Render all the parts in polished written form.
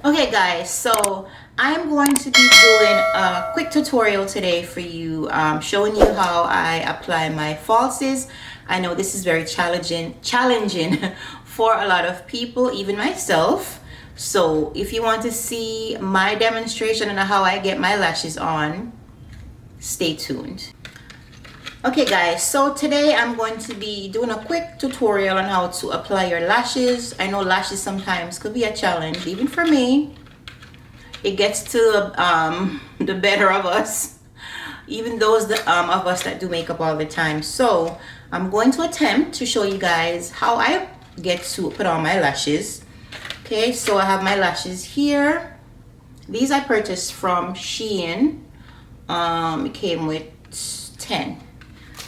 Okay guys, so I'm going to be doing a quick tutorial today for you, showing you how I apply my falsies. I know this is very challenging for a lot of people, even myself. So if you want to see my demonstration on how I get my lashes on, stay tuned. Okay guys, so today I'm going to be doing a quick tutorial on how to apply your lashes. I know lashes sometimes could be a challenge, even for me. It gets to the better of us, even those of us that do makeup all the time. So I'm going to attempt to show you guys how I get to put on my lashes. Okay, so I have my lashes here. These I purchased from Shein. It came with 10.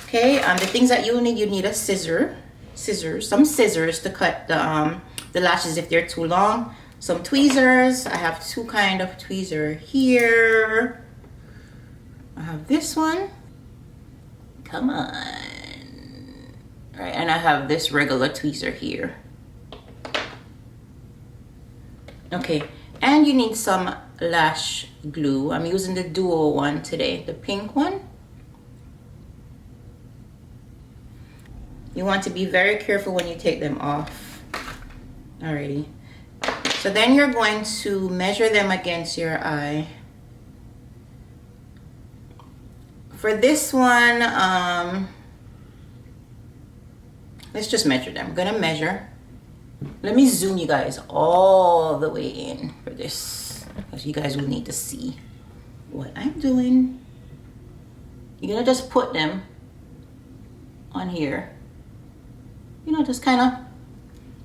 Okay, the things that you need a some scissors to cut the lashes if they're too long, some tweezers. I have two kind of tweezer here. I have this one, come on, all right, and I have this regular tweezer here. Okay, and you need some lash glue. I'm using the duo one today, the pink one. You want to be very careful when you take them off. Alrighty. So then you're going to measure them against your eye. For this one, let's just measure them. I'm gonna measure. Let me zoom you guys all the way in for this, because you guys will need to see what I'm doing. You're gonna just put them on here. You know, just kind of,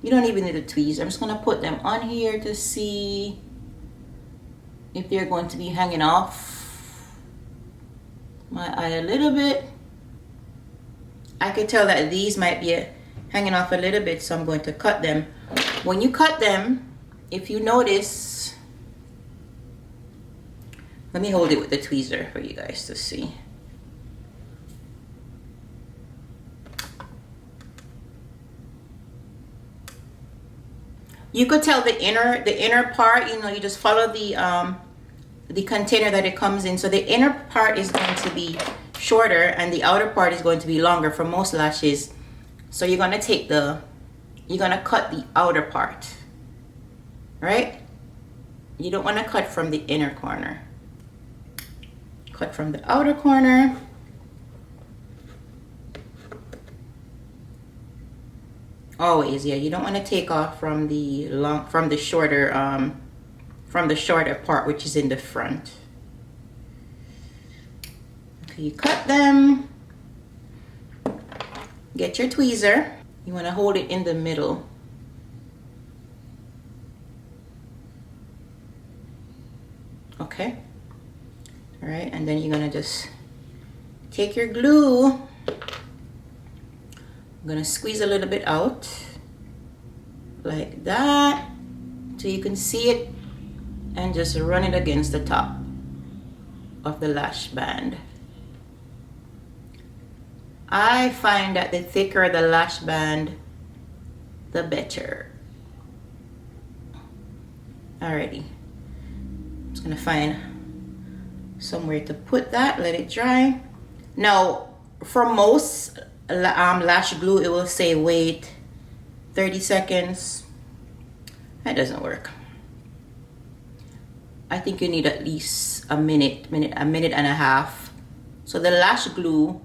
you don't even need a tweeze. I'm just gonna put them on here to see if they're going to be hanging off my eye a little bit. I could tell that these might be hanging off a little bit, so I'm going to cut them. When you cut them, if you notice, let me hold it with the tweezer for you guys to see. You could tell the inner part, you know, you just follow the container that it comes in. So the inner part is going to be shorter and the outer part is going to be longer for most lashes. So you're gonna cut the outer part, right? You don't want to cut from the inner corner. Cut from the outer corner. Always, yeah, you don't want to take off from the shorter part, which is in the front. Okay, you cut them. Get your tweezer. You want to hold it in the middle. Okay. All right, and then you're gonna just take your glue. I'm gonna squeeze a little bit out like that so you can see it, and just run it against the top of the lash band. I find that the thicker the lash band, the better. Alrighty, I'm just gonna find somewhere to put that, let it dry. Now, for most lash glue, it will say wait 30 seconds. That doesn't work. I think you need at least a minute and a half. So the lash glue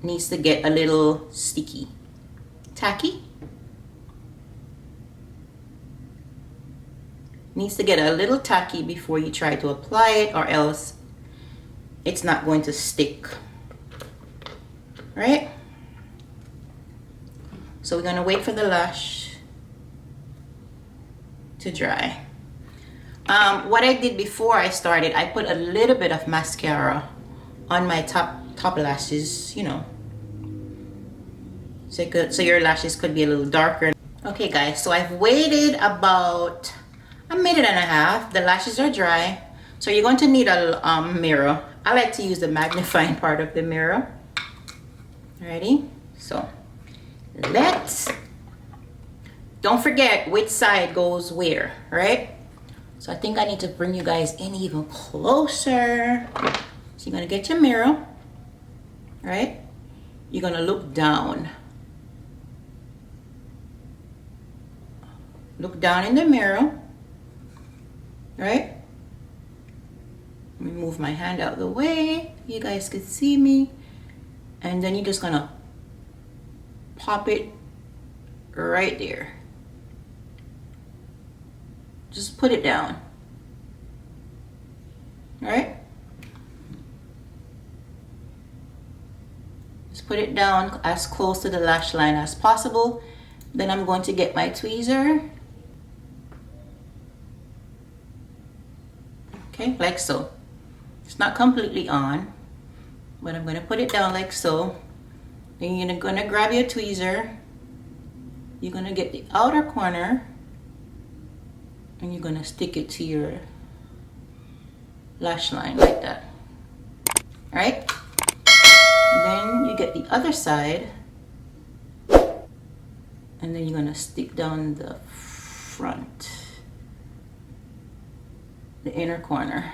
needs to get a little sticky, tacky. Needs to get a little tacky before you try to apply it, or else it's not going to stick. Right? So we're gonna wait for the lash to dry. What I did before I started, I put a little bit of mascara on my top lashes, you know, so your lashes could be a little darker. Okay guys, so I've waited about a minute and a half. The lashes are dry, so you're going to need a mirror. I like to use the magnifying part of the mirror. Alrighty, so don't forget which side goes where, right? So I think I need to bring you guys in even closer. So you're gonna get your mirror, right? You're gonna look down. Look down in the mirror, right? Let me move my hand out of the way. You guys can see me. And then you're just gonna pop it right there. Just put it down, right? Just put it down as close to the lash line as possible. Then I'm going to get my tweezer. Okay, like so. It's not completely on, but I'm going to put it down like so. Then you're going to grab your tweezer. You're going to get the outer corner and you're going to stick it to your lash line like that. All right? Then you get the other side and then you're going to stick down the front, the inner corner.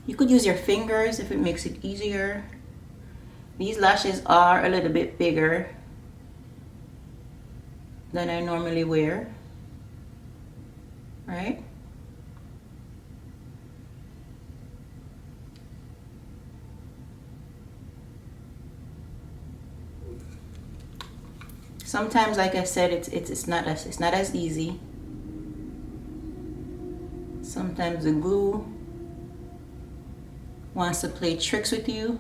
You could use your fingers if it makes it easier. These lashes are a little bit bigger than I normally wear, right? Sometimes, like I said, it's not as easy. Sometimes the glue wants to play tricks with you.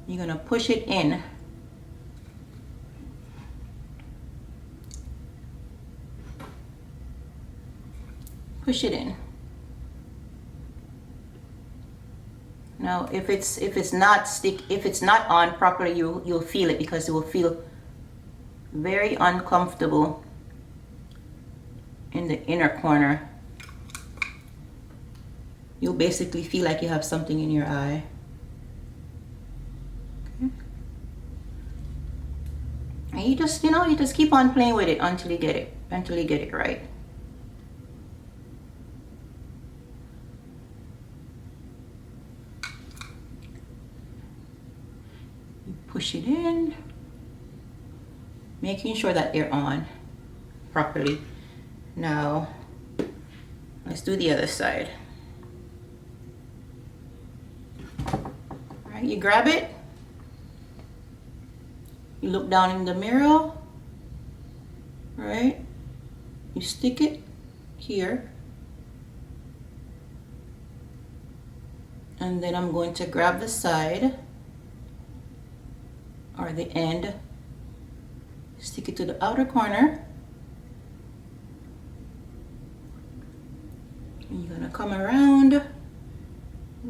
You're gonna push it in. Push it in. Now, if it's not on properly, you'll feel it because it will feel very uncomfortable in the inner corner. You'll basically feel like you have something in your eye. Okay. And you just keep on playing with it until you get it right. You push it in, making sure that they're on properly. Now, let's do the other side. You grab it, you look down in the mirror, right? You stick it here, and then I'm going to grab the side or the end, stick it to the outer corner, and you're gonna come around,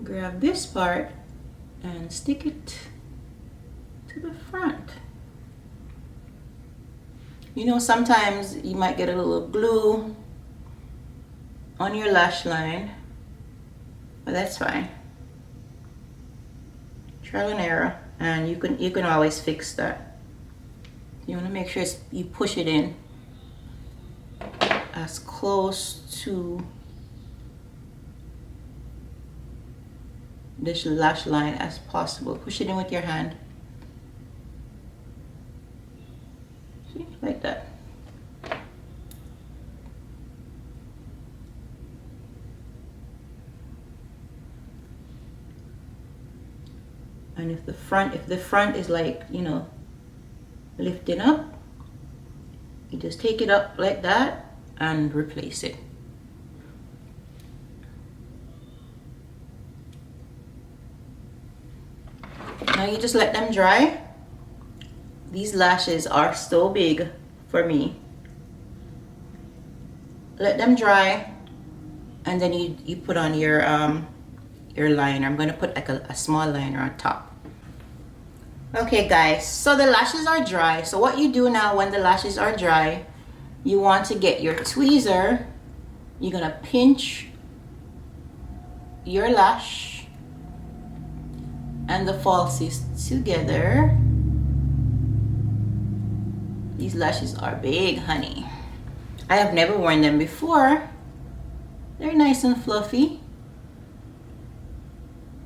grab this part and stick it to the front. You know, sometimes you might get a little glue on your lash line, but that's fine. Trial and error, and you can always fix that. You want to make sure you push it in as close to this lash line as possible. Push it in with your hand. See, like that. And if the front is like, you know, lifting up, you just take it up like that and replace it. Now you just let them dry. These lashes are so big for me. Let them dry, and then you put on your liner. I'm going to put like a small liner on top. Okay guys, so the lashes are dry. So what you do now when the lashes are dry, you want to get your tweezer. You're going to pinch your lash and the falsies together. These lashes are big, honey. I have never worn them before. They're nice and fluffy.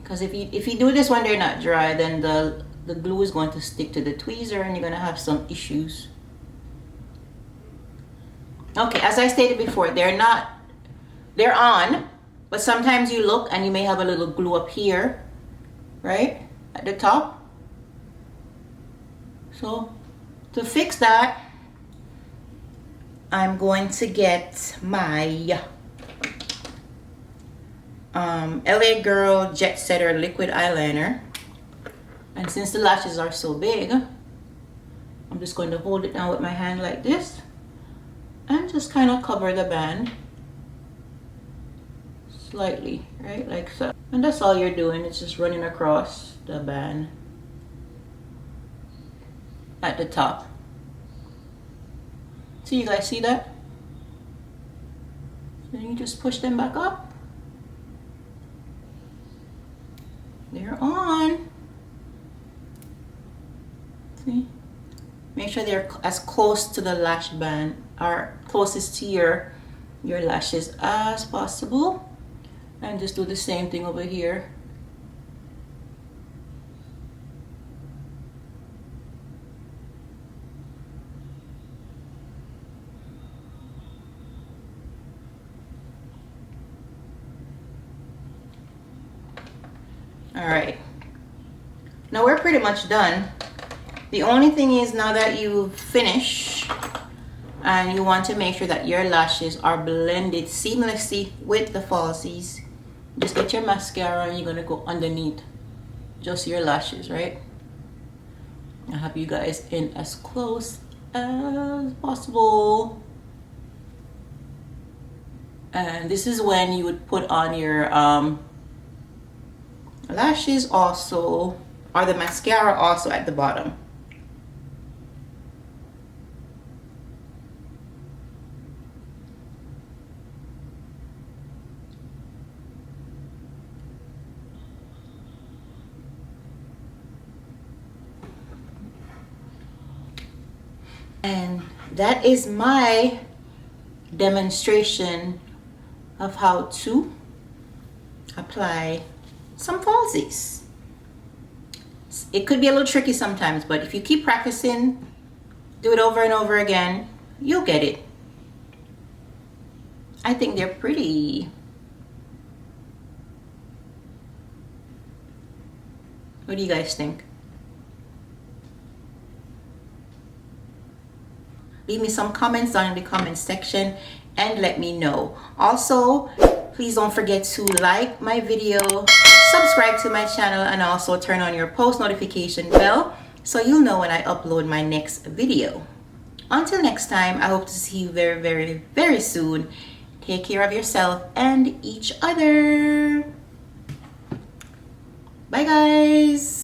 Because if you do this when they're not dry, then the glue is going to stick to the tweezer and you're going to have some issues. Okay, as I stated before, they're on, but sometimes you look and you may have a little glue up here, right? At the top. So to fix that, I'm going to get my LA Girl Jet Setter liquid eyeliner, and since the lashes are so big, I'm just going to hold it down with my hand like this and just kind of cover the band slightly, right, like so. And that's all you're doing, it's just running across the band at the top. So you guys see that? So you just push them back up. They're on. See? Make sure they're as close to the lash band or closest to your lashes as possible. And just do the same thing over here. All right, now we're pretty much done. The only thing is, now that you've finished and you want to make sure that your lashes are blended seamlessly with the falsies, just get your mascara and you're gonna go underneath just your lashes, right? I'll have you guys in as close as possible. And this is when you would put on your lashes also, or the mascara also at the bottom. And that is my demonstration of how to apply some falsies. It could be a little tricky sometimes, but if you keep practicing, do it over and over again, you'll get it. I think they're pretty. What do you guys think? Leave me some comments down in the comment section and let me know. Also, please don't forget to like my video, subscribe to my channel, and also turn on your post notification bell so you'll know when I upload my next video. Until next time, I hope to see you very, very, very soon. Take care of yourself and each other. Bye, guys.